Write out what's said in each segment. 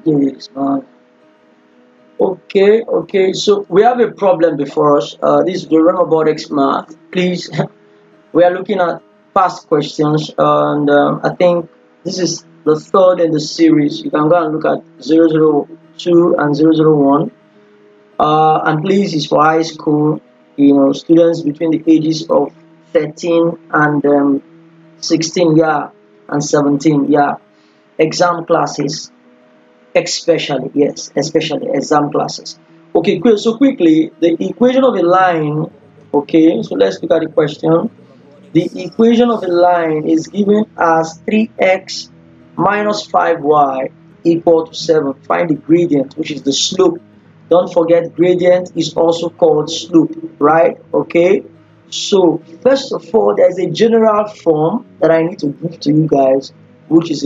do this, man. Okay, so we have a problem before us. This is the robotics math. Please, we are looking at past questions, and I think this is the third in the series. You can go and look at 002 and 001. And please, it's for high school, students between the ages of 13 and 16, yeah, and 17, yeah, exam classes. Especially, yes, especially exam classes. Okay, quick. So quickly, the equation of a line. Okay, so let's look at the question. The equation of a line is given as 3x minus 5y equal to 7. Find the gradient, which is the slope. Don't forget, gradient is also called slope, right? Okay. So first of all, there's a general form that I need to give to you guys, which is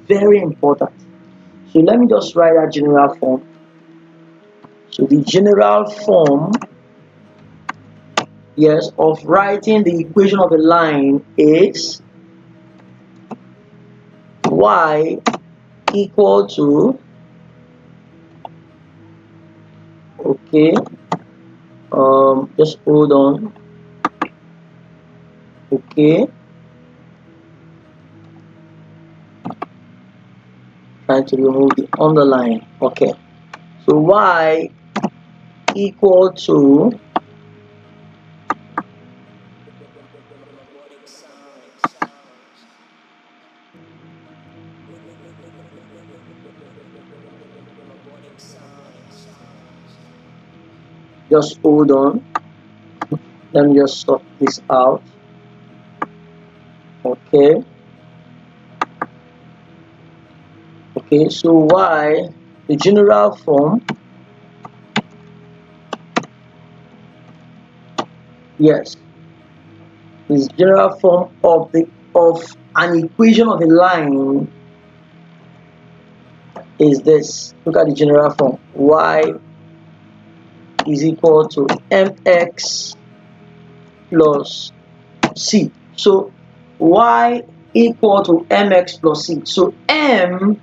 very important. So let me just write that general form. So the general form, yes, of writing the equation of a line is y equal to, okay, just hold on, okay, trying to remove the underline, okay, so y equal to, just hold on, let me just sort this out, okay, okay, so y, the general form, yes, is general form of an equation of a line is this. Look at the general form. Y is equal to mx plus c. So y equal to mx plus c. So m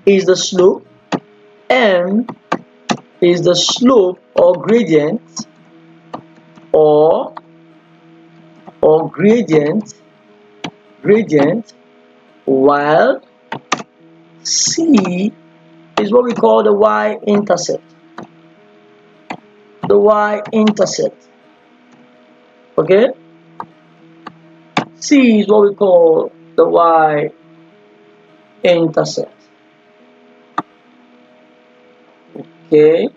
is the slope. M is the slope or gradient or gradient, while c is what we call the y-intercept. The y-intercept. Okay? C is what we call the y-intercept. Okay?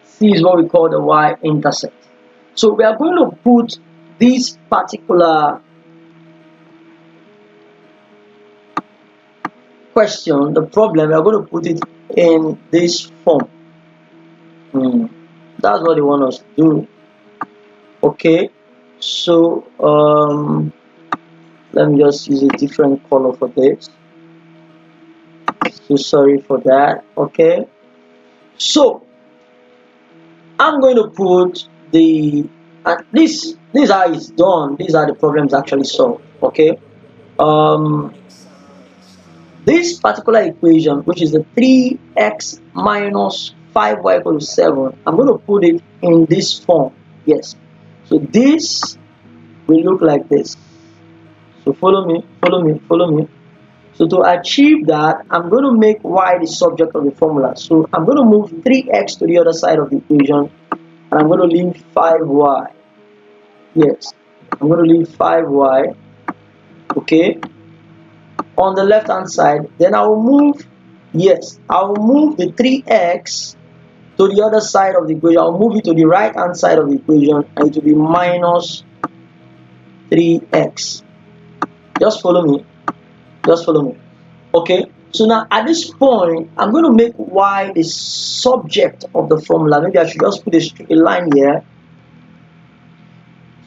C is what we call the y-intercept. So we are going to put this particular question, the problem, we are going to put it in this form. That's what they want us to do. Okay, so let me just use a different color for this. So sorry for that. Okay, so I'm going to put the this is how it's done. These are the problems actually solved. Okay, this particular equation, which is the 3x minus 5y equal to 7, I'm going to put it in this form. Yes. So this will look like this. So follow me, follow me, follow me. So to achieve that, I'm going to make y the subject of the formula. So I'm going to move 3x to the other side of the equation, and I'm going to leave 5y. Yes. I'm going to leave 5y. Okay. On the left hand side, then I will move, yes, I will move the 3x to the other side of the equation. I'll move it to the right hand side of the equation, and it will be minus 3x. Just follow me, just follow me. Okay, so now at this point, I'm going to make y the subject of the formula. Maybe I should just put a line here.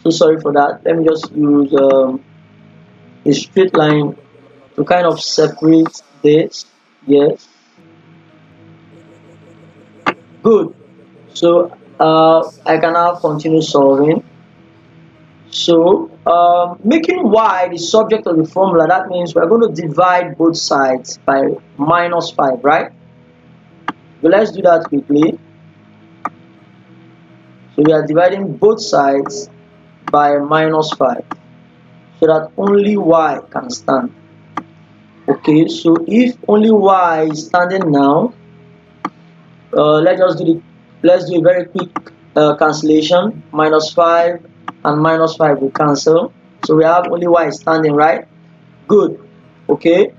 So sorry for that. Let me just use a straight line to kind of separate this. Yes, good. So I can now continue solving. So making y the subject of the formula, that means we're going to divide both sides by -5, right? So let's do that quickly. So we are dividing both sides by -5 so that only y can stand. Okay, so if only y is standing now, let's do a very quick cancellation. -5 and -5 will cancel. So we have only y standing, right? Good. Okay.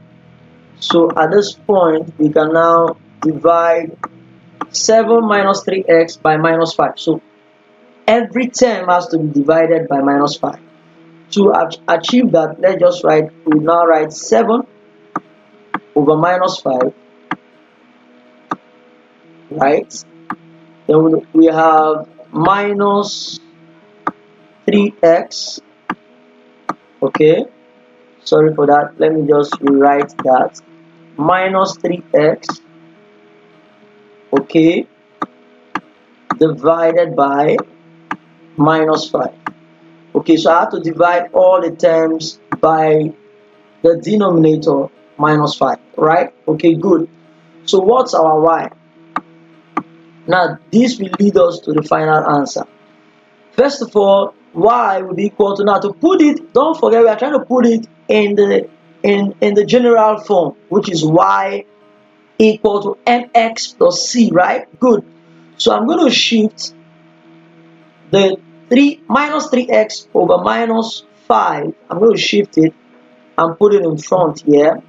So at this point we can now divide 7 minus 3x by -5. So every term has to be divided by -5. To achieve that, we now write 7 over -5, right? Then we have minus 3x. Okay, sorry for that. Let me just rewrite that. Minus 3x, okay, divided by -5. Okay, so I have to divide all the terms by the denominator -5, right? Okay, good. So what's our y? Now this will lead us to the final answer. First of all, y will be equal to, now to put it, don't forget we are trying to put it in the general form, which is y equal to mx plus c, right? Good. So I'm going to shift the 3x over -5. I'm going to shift it and put it in front here,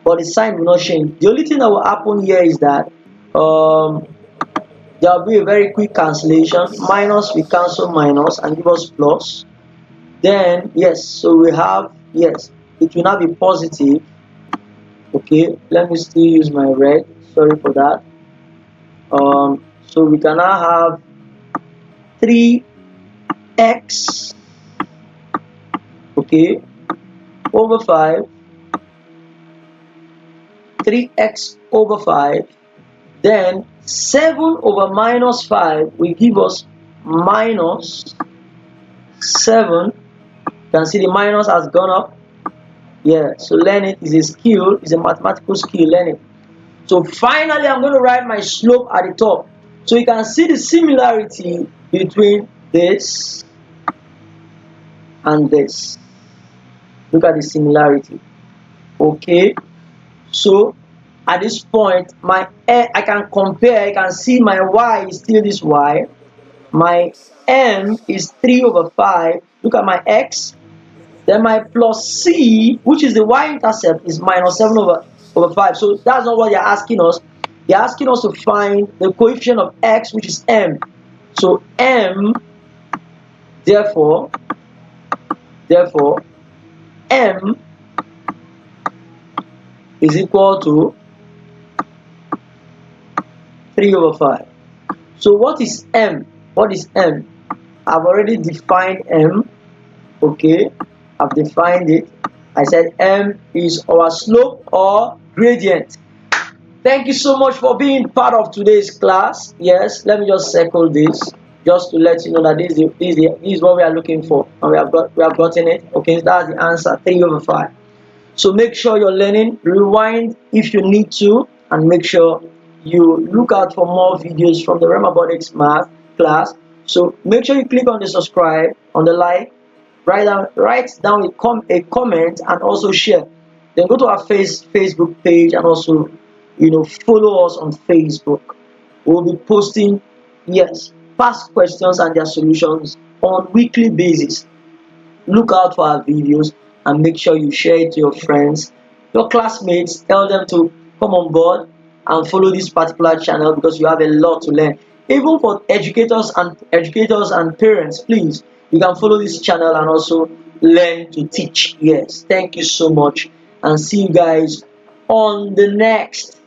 but the sign will not change. The only thing that will happen here is that there will be a very quick cancellation. Minus we cancel minus and give us plus. Then yes, so we have, yes, it will now be positive. Okay, let me still use my red, sorry for that. So we can now have 3x, okay, over 5, 3x over 5, then 7 over -5 will give us minus 7. You can see the minus has gone up. Yeah, so learn it is a skill, it's a mathematical skill, learn it. So finally I'm going to write my slope at the top. So you can see the similarity between this and this. Look at the similarity. Okay, so at this point I can compare. I can see my y is still this y, my m is 3 over 5. Look at my x, then my plus c, which is the y-intercept, is -7 over 5. So that's not what they're asking us. They're asking us to find the coefficient of x, which is m. So m, therefore m is equal to 3 over 5. So what is m? What is m? I've already defined m. Okay, I've defined it. I said m is our slope or gradient. Thank you so much for being part of today's class. Yes, let me just circle this just to let you know that this is what we are looking for, and we have gotten it. Okay, that's the answer, 3 over 5. So make sure you're learning. Rewind if you need to, and make sure you look out for more videos from the Robotics Math class. So make sure you click on the subscribe, on the like, write down a comment, and also share. Then go to our Facebook page, and also follow us on Facebook. We'll be posting, yes, past questions and their solutions on weekly basis. Look out for our videos and make sure you share it to your friends, your classmates. Tell them to come on board and follow this particular channel, because you have a lot to learn. Even for educators and parents, please, you can follow this channel and also learn to teach. Yes, thank you so much, and see you guys on the next